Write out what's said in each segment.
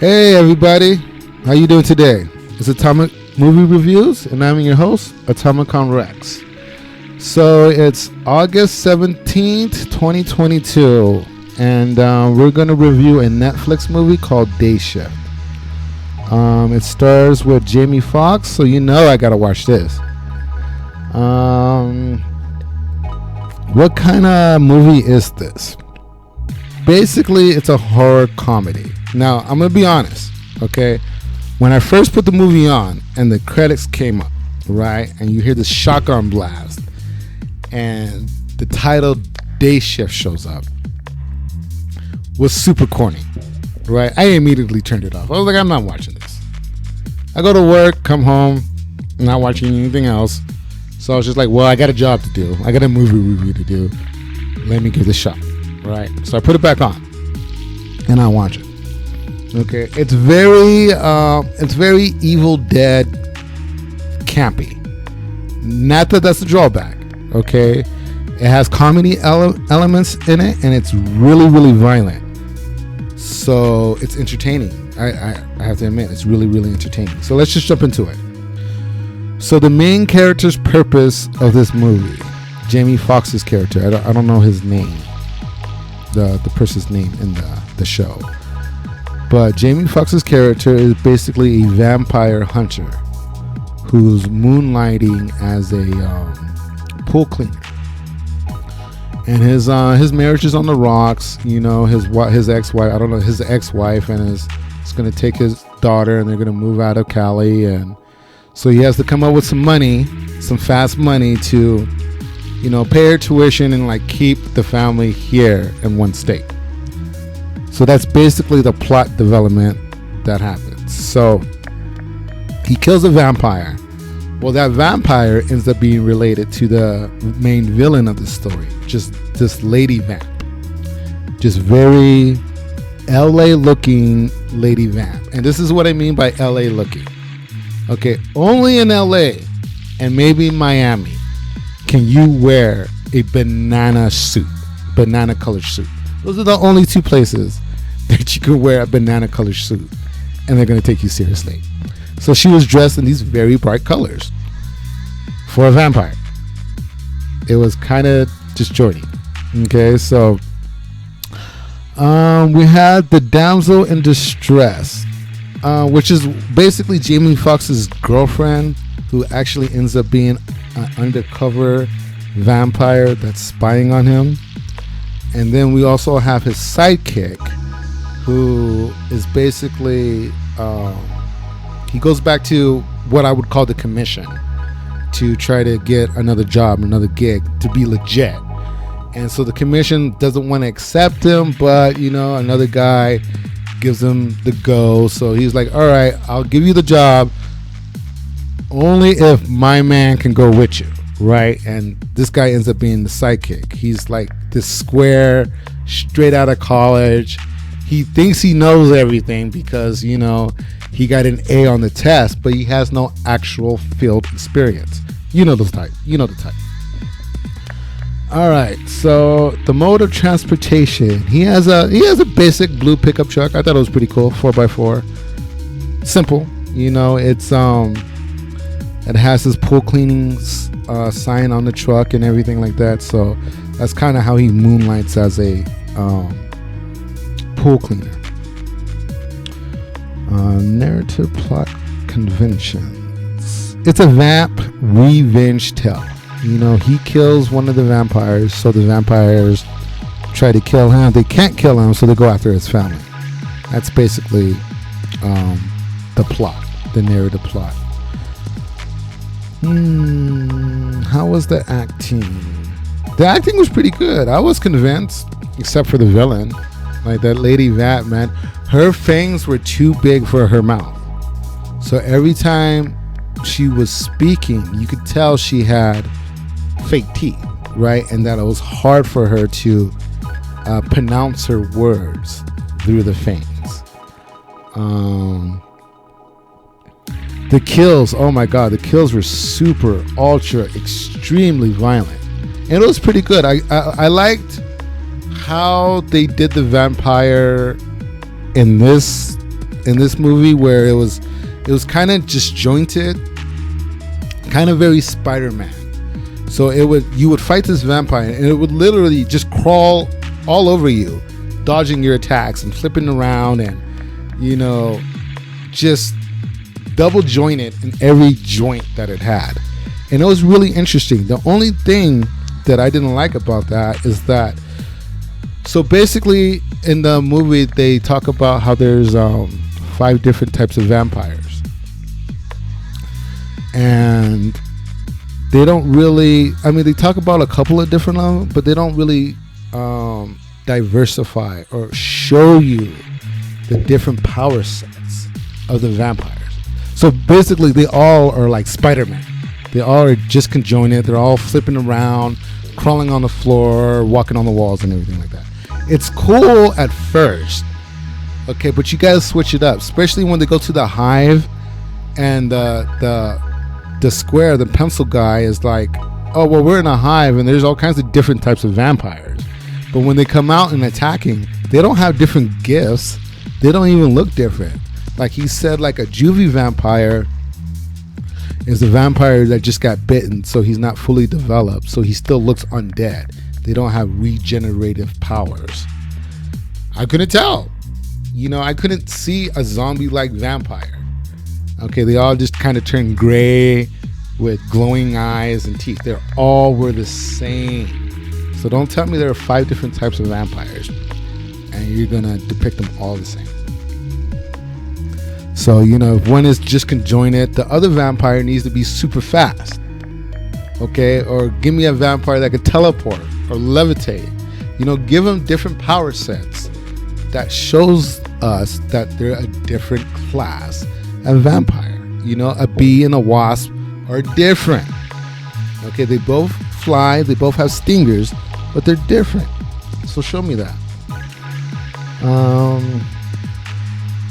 Hey everybody, how you doing today? It's Atomic Movie Reviews, and I'm your host, Atomicon Rex. So it's August 17th, 2022, and we're going to review a Netflix movie called Dayshift. It stars with Jamie Foxx, so you know I gotta watch this. What kind of movie is this? Basically, it's a horror comedy. Now, I'm going to be honest, okay? When I first put the movie on and the credits came up, right? And you hear the shotgun blast and the title Dayshift shows up, was super corny, right? I immediately turned it off. I was like, I'm not watching this. I go to work, come home, not watching anything else. So I was just like, well, I got a job to do. I got a movie review to do. Let me give it a shot, right? So I put it back on and I watch it. Okay, it's very Evil Dead campy. Not that that's a drawback. Okay, it has comedy elements in it, and it's really violent. So it's entertaining. I have to admit, it's really entertaining. So let's just jump into it. So the main character's purpose of this movie, Jamie Foxx's character, I don't know his name, the person's name in the show. But Jamie Foxx's character is basically a vampire hunter who's moonlighting as a pool cleaner. And his marriage is on the rocks. You know, his ex-wife, I don't know, his ex-wife, and is going to take his daughter, and they're going to move out of Cali, and so he has to come up with some money, some fast money to, you know, pay her tuition and like keep the family here in one state. So that's basically the plot development that happens. So he kills a vampire. Well, that vampire ends up being related to the main villain of the story, just this lady vamp. Just very LA looking lady vamp. And this is what I mean by LA looking. Okay, only in LA and maybe Miami can you wear a banana colored suit. Those are the only two places that you can wear a banana colored suit and they're going to take you seriously. So she was dressed in these very bright colors for a vampire. It was kind of disjointing. Okay, so we had the damsel in distress, which is basically Jamie Foxx's girlfriend, who actually ends up being an undercover vampire that's spying on him. And then we also have his sidekick, who is basically he goes back to what I would call the commission to try to get another job, another gig, to be legit. And so the commission doesn't want to accept him, but you know, another guy gives him the go. So he's like, all right, I'll give you the job only if my man can go with you, right? And this guy ends up being the sidekick. He's like this square, straight out of college. He thinks he knows everything because, you know, he got an A on the test, but he has no actual field experience. You know the type. All right, so the mode of transportation. He has a basic blue pickup truck. I thought it was pretty cool, 4x4. Simple, you know. It has his pool cleaning sign on the truck and everything like that. So that's kind of how he moonlights as a pool cleaner. Narrative plot conventions. It's a vamp revenge tale. You know, he kills one of the vampires, so the vampires try to kill him. They can't kill him, so they go after his family. That's basically the plot, the narrative plot. How was the acting? The acting was pretty good. I was convinced, except for the villain. Like that lady vamp, man. Her fangs were too big for her mouth. So every time she was speaking, you could tell she had fake teeth, right? And that it was hard for her to pronounce her words through the fangs. The kills, oh my god, the kills were super, ultra, extremely violent. And it was pretty good. I liked how they did the vampire in this in this movie where it was kind of disjointed, kind of very Spider-Man. So you would fight this vampire and it would literally just crawl all over you, dodging your attacks and flipping around, and just double jointed in every joint that it had. And it was really interesting. The only thing that I didn't like about that is that, so basically in the movie they talk about how there's 5 different types of vampires, and they don't really, they talk about a couple of different of them, but they don't really diversify or show you the different power sets of the vampires. So basically they all are like Spider-Man. They all are just conjoined. They're all flipping around, crawling on the floor, walking on the walls and everything like that. It's cool at first, okay, but you gotta switch it up, especially when they go to the hive and the square, the pencil guy is like, oh, well, we're in a hive and there's all kinds of different types of vampires. But when they come out and attacking, they don't have different gifts. They don't even look different. Like he said, like a juvie vampire is a vampire that just got bitten, so he's not fully developed, so he still looks undead. They don't have regenerative powers. I couldn't tell. I couldn't see a zombie-like vampire. Okay, they all just kind of turned gray with glowing eyes and teeth. They all were the same. So don't tell me there are 5 different types of vampires and you're gonna depict them all the same. So, if one is just conjoined, the other vampire needs to be super fast. Okay, or give me a vampire that could teleport or levitate. Give them different power sets that shows us that they're a different class of vampire. A bee and a wasp are different. Okay, they both fly, they both have stingers, but they're different. So show me that.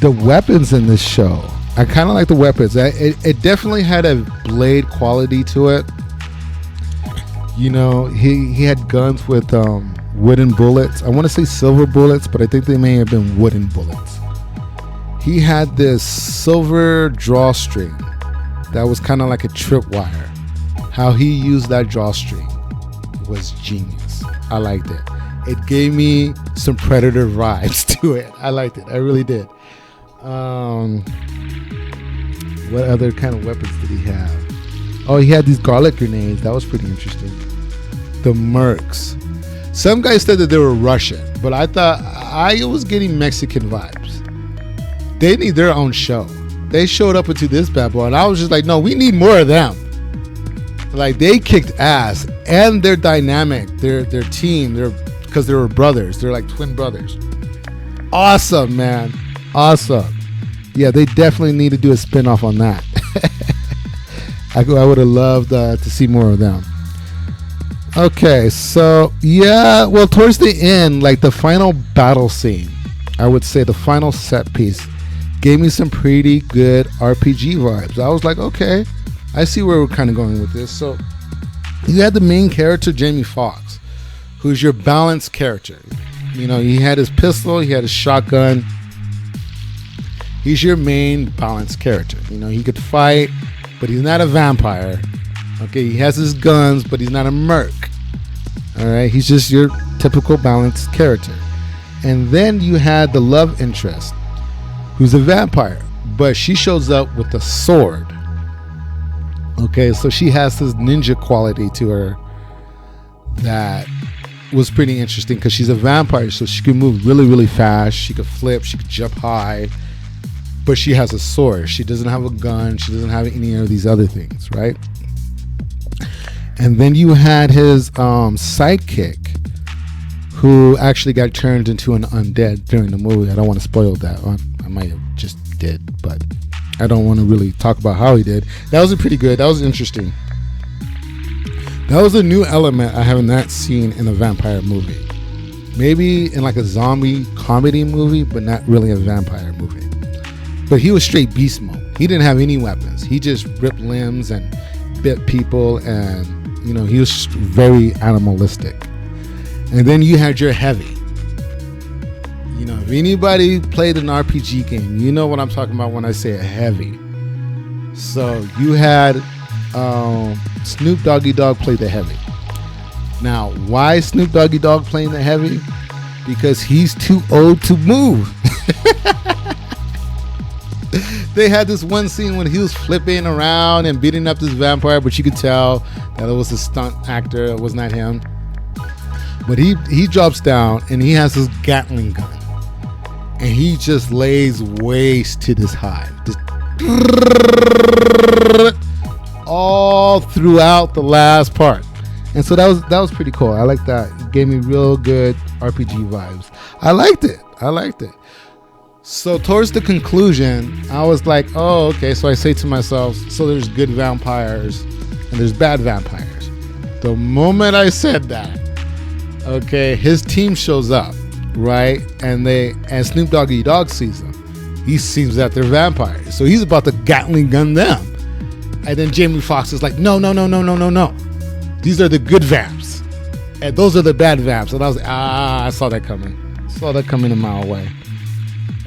The weapons in this show, I kind of like the weapons. It definitely had a blade quality to it. He had guns with wooden bullets. I want to say silver bullets, but I think they may have been wooden bullets. He had this silver drawstring that was kind of like a tripwire. How he used that drawstring was genius. I liked it. It gave me some Predator vibes to it. I liked it. I really did. What other kind of weapons did he have? Oh, he had these garlic grenades. That was pretty interesting. The Mercs. Some guys said that they were Russian, but I thought I was getting Mexican vibes. They need their own show. They showed up into this bad boy, and I was just like, no, we need more of them. Like, they kicked ass, and they're dynamic. Their team, because they were brothers. They're like twin brothers. Awesome, man. Awesome. Yeah, they definitely need to do a spinoff on that. I would have loved to see more of them. Okay, so yeah, well, towards the end, like the final battle scene, I would say the final set piece gave me some pretty good RPG vibes. I was like, okay, I see where we're kind of going with this. So you had the main character, Jamie Foxx, who's your balanced character. He had his pistol, he had his shotgun. He's your main balanced character. He could fight, but he's not a vampire. Okay, he has his guns, but he's not a merc. All right, he's just your typical balanced character. And then you had the love interest, who's a vampire, but she shows up with a sword. Okay, so she has this ninja quality to her that was pretty interesting because she's a vampire, so she can move really, really fast. She could flip, she could jump high, but she has a sword. She doesn't have a gun. She doesn't have any of these other things, right? And then you had his sidekick, who actually got turned into an undead during the movie. I don't want to spoil that. I might have just did, but I don't want to really talk about how he did. That was pretty good. That was interesting. That was a new element I have not seen in a vampire movie. Maybe in like a zombie comedy movie, but not really a vampire movie. But he was straight beast mode. He didn't have any weapons. He just ripped limbs and bit people, and he was very animalistic. And then you had your heavy. anybody played an RPG game, you know what I'm talking about when I say a heavy. So you had Snoop Doggy Dogg play the heavy. Now, why Snoop Doggy Dogg playing the heavy? Because he's too old to move. They had this one scene when he was flipping around and beating up this vampire, but you could tell that it was a stunt actor. It was not him. But he drops down and he has this Gatling gun. And he just lays waste to this hive. Just all throughout the last part. And so that was pretty cool. I like that. It gave me real good RPG vibes. I liked it. So towards the conclusion, I was like, oh, okay. So I say to myself, so there's good vampires and there's bad vampires. The moment I said that, okay, his team shows up, right? And Snoop Doggy Dogg sees them. He sees that they're vampires. So he's about to Gatling gun them. And then Jamie Foxx is like, no. These are the good vamps. And those are the bad vamps. And I was like, I saw that coming. A mile away.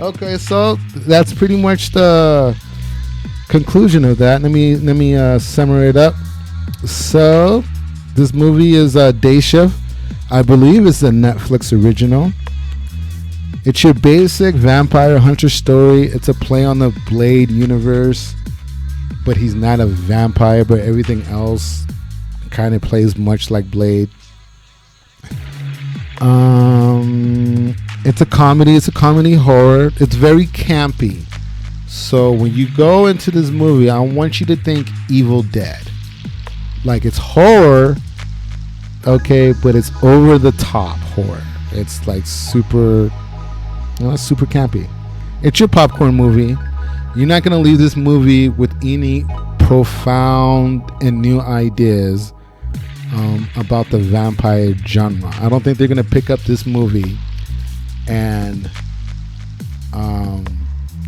Okay, so that's pretty much the conclusion of that. Let me summarize it up. So this movie is Dayshift. I believe it's a Netflix original. It's your basic vampire hunter story. It's a play on the Blade universe, but he's not a vampire, but everything else kind of plays much like Blade. It's a comedy horror. It's very campy. So when you go into this movie, I want you to think Evil Dead. Like, it's horror, okay, but it's over the top horror. It's like super campy. It's your popcorn movie. You're not gonna leave this movie with any profound and new ideas about the vampire genre. I don't think they're gonna pick up this movie and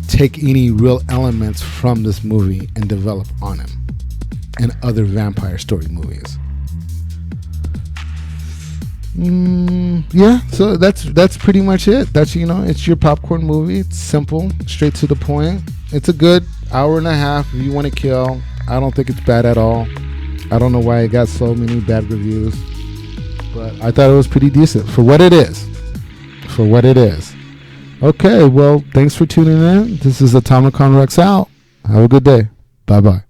take any real elements from this movie and develop on them and other vampire story movies. Yeah, so that's pretty much it. That's, it's your popcorn movie. It's simple, straight to the point. It's a good hour and a half if you want to kill. I don't think it's bad at all. I don't know why it got so many bad reviews, but I thought it was pretty decent for what it is. Okay, well, thanks for tuning in. This is Atomicon Rex out. Have a good day. Bye-bye.